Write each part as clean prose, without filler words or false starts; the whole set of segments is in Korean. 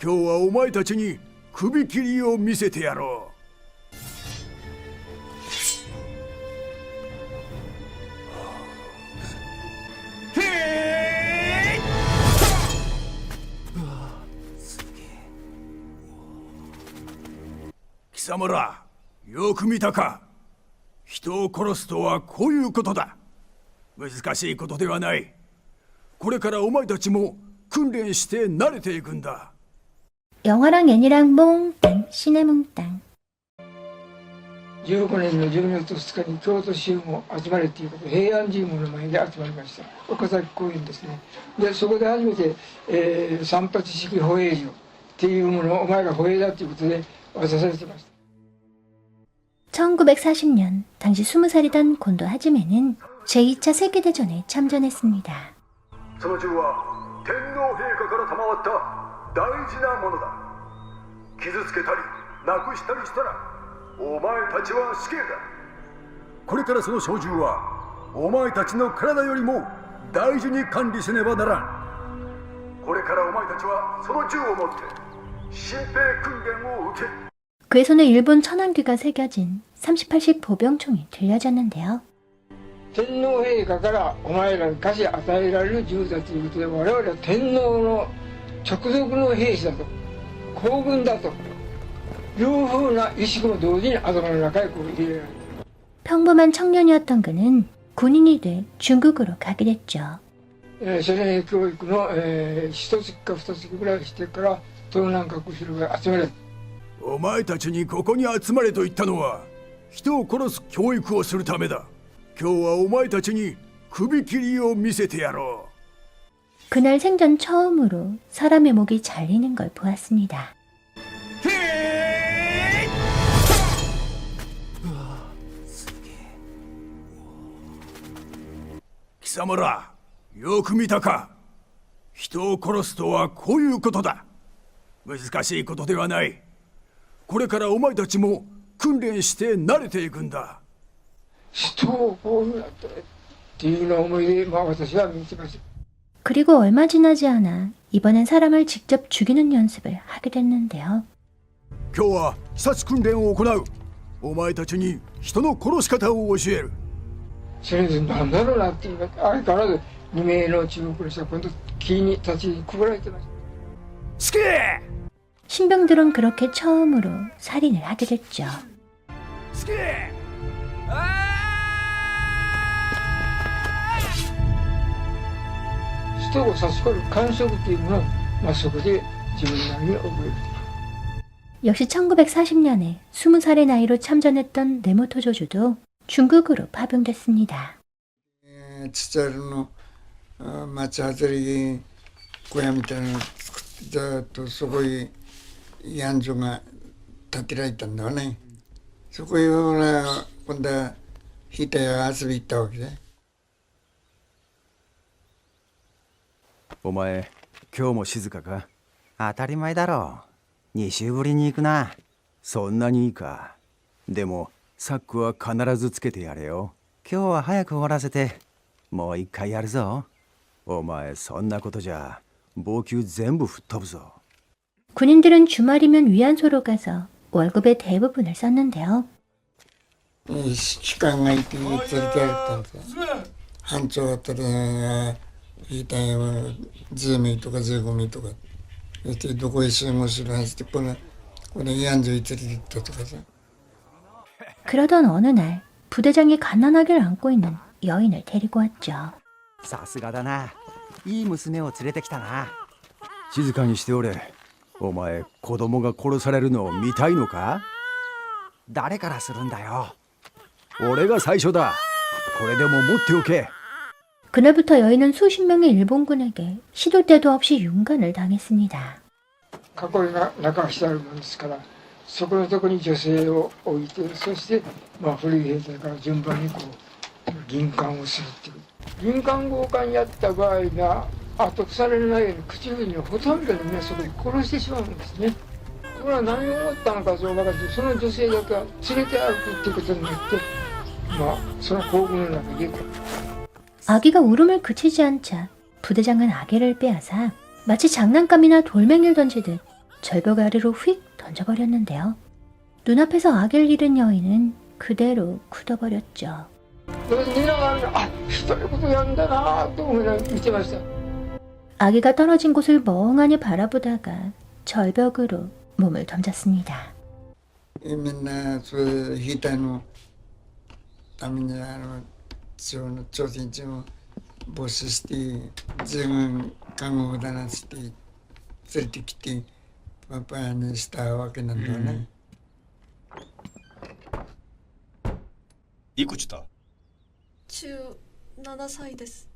今日はお前たちに首切りを見せてやろう。貴様ら、よく見たか。人を殺すとはこういうことだ。難しいことではない。これからお前たちも訓練して慣れていくんだ。영화랑 애니랑 몽땅, 신의 몽땅. 16年の12月2日に京都市も集まれということで平安神宮の前で集まりました。岡崎公園ですね。でそこで初めて、三八式歩兵所っていうものをお前が歩兵だということで渡されてました。 1940년 당시 20살이던 곤도 하지메는 제2차 세계대전에 참전했습니다. その銃は天皇陛下から賜った大事なものだ。傷つけたりなくしたりしたらお前たちは死刑だ。これからその小銃はお前たちの体よりも大事に管理せねばならん。これからお前たちはその銃を持って新兵訓練を受け。 그의 손에 일본 천안귀가 새겨진 38식 보병총이 들려졌는데요. 天皇陛下からお前らに貸し与えられる銃だということで我々は天皇の直属の兵士だと皇軍だというふうな意識も同時に頭の中へこう入れられる。 평범한 청년이었던 그는 군인이 돼 중국으로 가게 됐죠. 初年教育の、一月か二月ぐらいしてから東南各州が集められる。お前たちにここに集まれと言ったのは人を殺す教育をするためだ。今日はお前たちに首切りを見せてやろう。 그날 생전 처음으로 사람의 목이 잘리는 걸 보았습니다. 貴様ら、よく見たか。人を殺すとはこういうことだ。難しいことではない。これからお前たちも訓練して慣れていくんだ。人をこういうふうにやってっていうような思いで、私は見てました。 그리고 얼마 지나지 않아 이번엔 사람을 직접 죽이는 연습을 하게 됐는데요. 今日は視察訓練を行う。お前たちに人の殺し方を教える。それで何だろうなっていう相変わらず2名の中国の人は今度木に立ちくぐられてました。死刑！ 신병들은 그렇게 처음으로 살인을 하게 됐죠. 死刑！人を刺し殺る感触っていうものを、そこで自分なりに覚える。 역시 1940년에 20살의 나이로 참전했던 네모토 조주도 중국으로 파병됐습니다. 父親の町外れ小屋みたいなのを作ってずっとそこへ慰安所が建てられたんだよね。そこへ今度は引いたよ遊び行ったわけで。お前今日も静かか。当たり前だろう。2週ぶりに行くな。そんなにいいか。でもサックは必ずつけてやれよ。今日は早く終わらせてもう一回やるぞ。お前そんなことじゃ防球全部吹っ飛ぶぞ。 군인들은 주말이면 위안소로 가서 월급의 대부분을 썼는데요. 士官がいて連れてやったんですよ。班長あたりが引いたよ10名とか15名とか。そしてどこへ集合するはずでこれ慰安所に連れて行ったとかさ。 그러던 어느 날 부대장이 갓난아기를 안고 있는 여인을 데리고 왔죠. さすがだな。いい娘を連れてきたな。静かにしておれ。お前子供が殺されるのを見たいのか。誰からするんだよ。俺が最初だ。これでも持っておけ。 그날부터 여인은 수십 명의 일본군에게 시도 때도 없이 윤관을 당했습니다. 囲いが中してあるものですから、そこのところに女性を置いて、そして、古い兵隊から順番にこう銀冠をするっていう。銀冠強姦やった場合が後腐れないように口にほとんどの皆そこで殺してしまうんですね。これは何を思ったのかそう分かって、その女性だけは連れて歩くっていうことになって、その皇軍の中で 아기가 울음을 그치지 않자 부대장은 아기를 빼앗아 마치 장난감이나 돌멩이를 던지듯 절벽 아래로 휙 던져버렸는데요. 눈앞에서 아기를 잃은 여인은 그대로 굳어버렸죠. 見ながら、あ、ひどいことやんだなと思いながら見てました。 아기가 떨어진 곳을 멍하니 바라보다가 절벽으로 몸을 던졌습니다. 맨날 그 히타노 아미냐 저 조진지 보스스티 지금 강호다나 스티 세티키티 파파는 스타와 그는도네 いくつだ17歳です。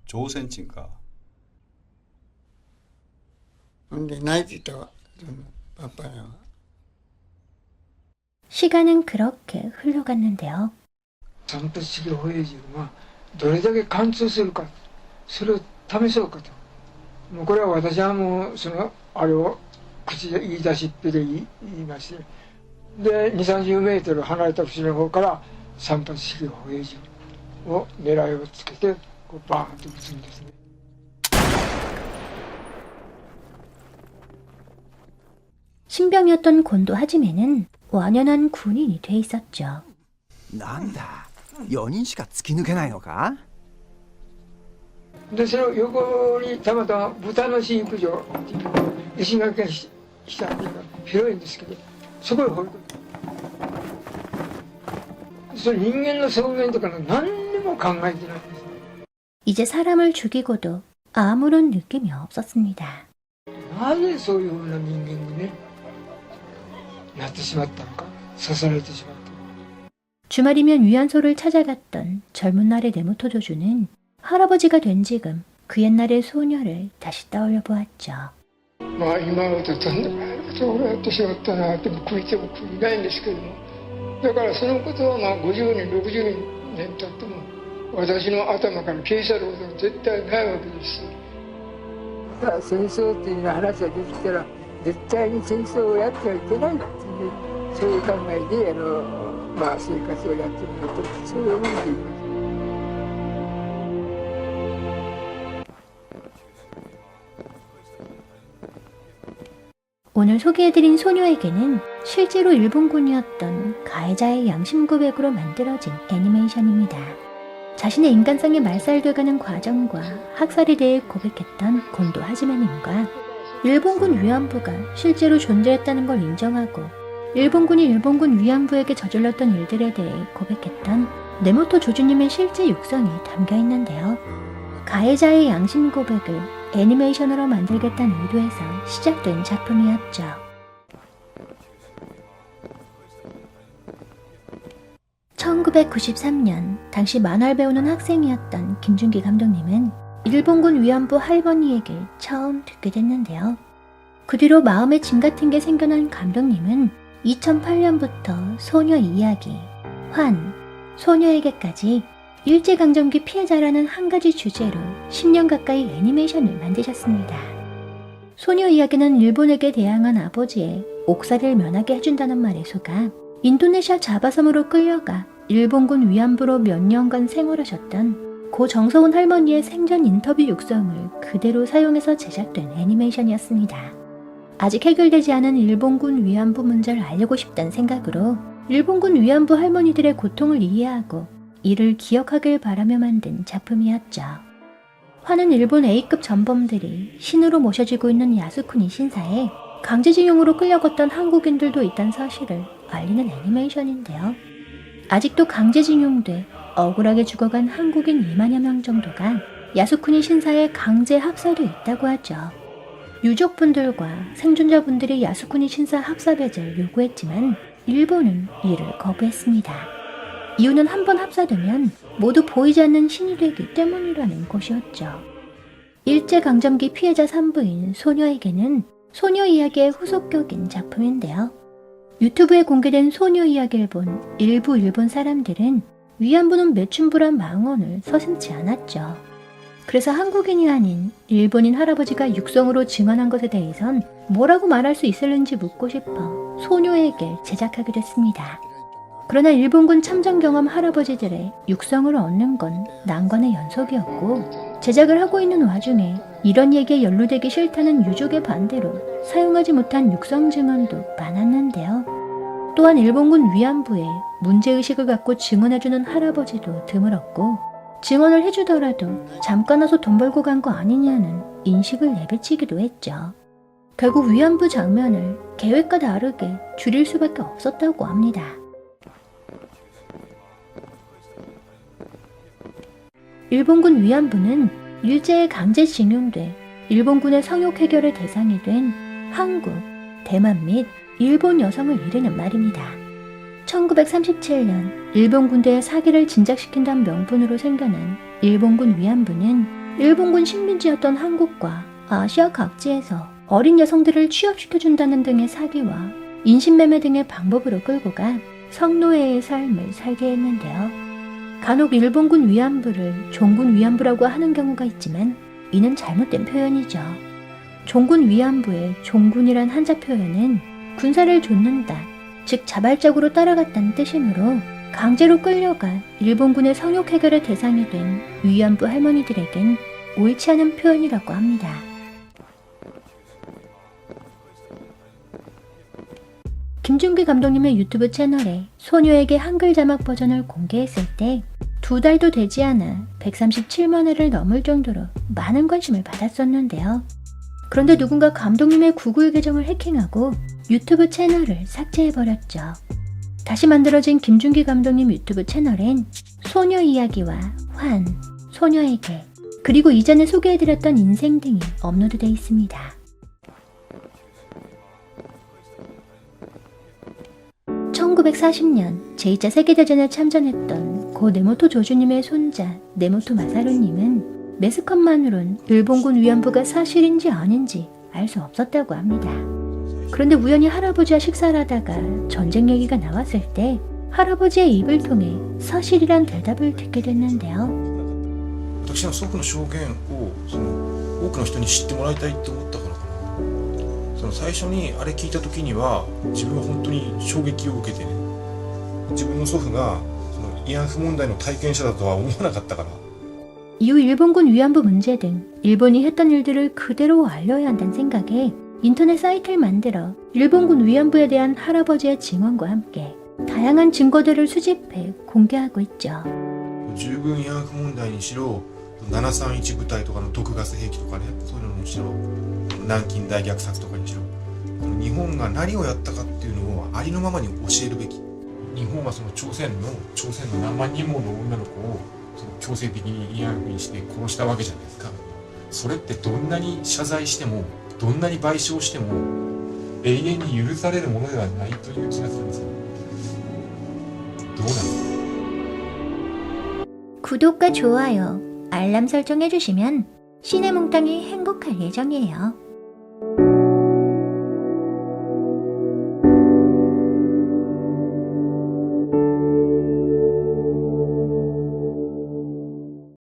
朝鮮人か 근데 나이지도 파파야 시간은 그렇게 흘러갔는데요. 散発式歩兵人はどれだけ貫通するか、それを試そうかと。もうこれは私はもうそのあれを口で言い出しっぺで言いまして、で2、30メートル離れた後ろの方から散発式歩兵人を狙いをつけてこうバーンと撃つんですね。 신병이었던 곤도 하지메는 완연한 군인이 돼 있었죠. なんだ4人しか突き抜けないのかでその横にたまたま豚の飼育場っていう石垣がしたっていうか広いんですけど、そこへ放り込む。それ人間の尊厳とかの何にも考えてないんです。 이제 사람을 죽이고도 아무런 느낌이 없었습니다. なぜそういうふうな人間にねなってしまったのか、刺されてしまったのか。 주말이면 위안소를 찾아갔던 젊은 날의 네모토 조주는 할아버지가 된 지금 그 옛날의 소녀를 다시 떠올려 보았죠. まあ今思うととんでもないことを俺はやってしまったなって悔いても悔いないんですけども、だからそのことはまあ50年60年経っても私の頭から消え去ることは絶対ないわけです。戦争っていう話が出てきたら絶対に戦争をやってはいけないっていうそういう考えでまあ生活をやってみるとそういう思いでいます。 오늘 소개해드린 소녀에게는 실제로 일본군이었던 가해자의 양심 고백으로 만들어진 애니메이션입니다. 자신의 인간성이 말살돼가는 과정과 학살에 대해 고백했던 곤도 하지메님과 일본군 위안부가 실제로 존재했다는 걸 인정하고 일본군이 일본군 위안부에게 저질렀던 일들에 대해 고백했던 네모토 조주님의 실제 육성이 담겨 있는데요. 가해자의 양심 고백을 애니메이션으로 만들겠다는 의도에서 시작된 작품이었죠. (1993년) 당시 만화를 배우는 학생이었던 김준기 감독님은 일본군 위안부 할머니 얘기를 처음 듣게 됐는데요. 그 뒤로 마음에 짐 같은 게 생겨난 감독님은 2008년부터 소녀 이야기, 환, 소녀에게까지 일제강점기 피해자라는 한 가지 주제로 10년 가까이 애니메이션을 만드셨습니다. 소녀 이야기는 일본에게 대항한 아버지의 옥살이를 면하게 해준다는 말에 속아 인도네시아 자바섬으로 끌려가 일본군 위안부로 몇 년간 생활하셨던 고 정서운 할머니의 생전 인터뷰 육성을 그대로 사용해서 제작된 애니메이션이었습니다. 아직 해결되지 않은 일본군 위안부 문제를 알리고 싶다는 생각으로 일본군 위안부 할머니들의 고통을 이해하고 이를 기억하길 바라며 만든 작품이었죠. 화는 일본 A급 전범들이 신으로 모셔지고 있는 야스쿠니 신사에 강제징용으로 끌려갔던 한국인들도 있다는 사실을 알리는 애니메이션인데요. 아직도 강제징용돼 억울하게 죽어간 한국인 2만여 명 정도가 야스쿠니 신사에 강제 합사돼 있다고 하죠. 유족분들과 생존자분들이 야스쿠니 신사 합사 배제를 요구했지만 일본은 이를 거부했습니다. 이유는 한번 합사되면 모두 보이지 않는 신이 되기 때문이라는 것이었죠. 일제강점기 피해자 산부인 소녀에게는 소녀 이야기의 후속격인 작품인데요. 유튜브에 공개된 소녀 이야기를 본 일부 일본 사람들은 위안부는 매춘부란 망언을 서슴지 않았죠. 그래서 한국인이 아닌 일본인 할아버지가 육성으로 증언한 것에 대해선 뭐라고 말할 수 있을는지 묻고 싶어 소녀에게 제작하게 됐습니다. 그러나 일본군 참전 경험 할아버지들의 육성을 얻는 건 난관의 연속이었고 제작을 하고 있는 와중에 이런 얘기에 연루되기 싫다는 유족의 반대로 사용하지 못한 육성 증언도 많았는데요. 또한 일본군 위안부에 문제의식을 갖고 증언해주는 할아버지도 드물었고, 증언을 해주더라도 잠깐 와서 돈 벌고 간 거 아니냐는 인식을 내비치기도 했죠. 결국 위안부 장면을 계획과 다르게 줄일 수밖에 없었다고 합니다. 일본군 위안부는 일제에 강제징용돼 일본군의 성욕 해결의 대상이 된 한국, 대만 및 일본 여성을 이르는 말입니다. 1937년 일본 군대의 사기를 진작시킨다는 명분으로 생겨난 일본군 위안부는 일본군 식민지였던 한국과 아시아 각지에서 어린 여성들을 취업시켜준다는 등의 사기와 인신매매 등의 방법으로 끌고 가 성노예의 삶을 살게 했는데요. 간혹 일본군 위안부를 종군 위안부라고 하는 경우가 있지만 이는 잘못된 표현이죠. 종군 위안부의 종군이란 한자 표현은 군사를 좇는다, 즉 자발적으로 따라갔다는 뜻이므로 강제로 끌려가 일본군의 성욕 해결의 대상이 된 위안부 할머니들에겐 옳지 않은 표현이라고 합니다. 김준기 감독님의 유튜브 채널에 소녀에게 한글 자막 버전을 공개했을 때 2달도 되지 않아 137만 회를 넘을 정도로 많은 관심을 받았었는데요. 그런데 누군가 감독님의 구글 계정을 해킹하고 유튜브 채널을 삭제해버렸죠. 다시 만들어진 김준기 감독님 유튜브 채널엔 소녀 이야기와 환, 소녀에게, 그리고 이전에 소개해드렸던 인생 등이 업로드되어 있습니다. (1940년) 제2차 세계대전에 참전했던 고 네모토 조주님의 손자 네모토 마사루님은 매스컴만으론 일본군 위안부가 사실인지 아닌지 알 수 없었다고 합니다. 그런데 우연히 할아버지와 식사를 하다가 전쟁 얘기가 나왔을 때 할아버지의 입을 통해 사실이란 대답을 듣게 됐는데요. 私は祖父の証言を多くの人に知ってもらいたいと思ったからかな。最初にあれ聞いた時には自分は本当に衝撃を受けてね、自分の祖父が慰安婦問題の体験者だとは思わなかったから。 이후 일본군 위안부 문제 등 일본이 했던 일들을 그대로 알려야 한다는 생각에 인터넷 사이트를 만들어 일본군 위안부에 대한 할아버지의 증언과 함께 다양한 증거들을 수집해 공개하고 있죠. 従軍慰安婦問題にしろ、731部隊とかの毒ガス兵器とかね、そういうのにしろ、南京大虐殺とかにしろ、日本が何をやったかっていうのをありのままに教えるべき。日本はその朝鮮の何万人もの女の子を強制的に慰安婦にして殺したわけじゃないですか。それってどんなに謝罪してもどんなに賠償しても永遠に許されるものではないという気がするんですよ。どうなんですか？ 구독과 좋아요, 알람 설정해주시면 시네몽땅이 행복할 예정이에요.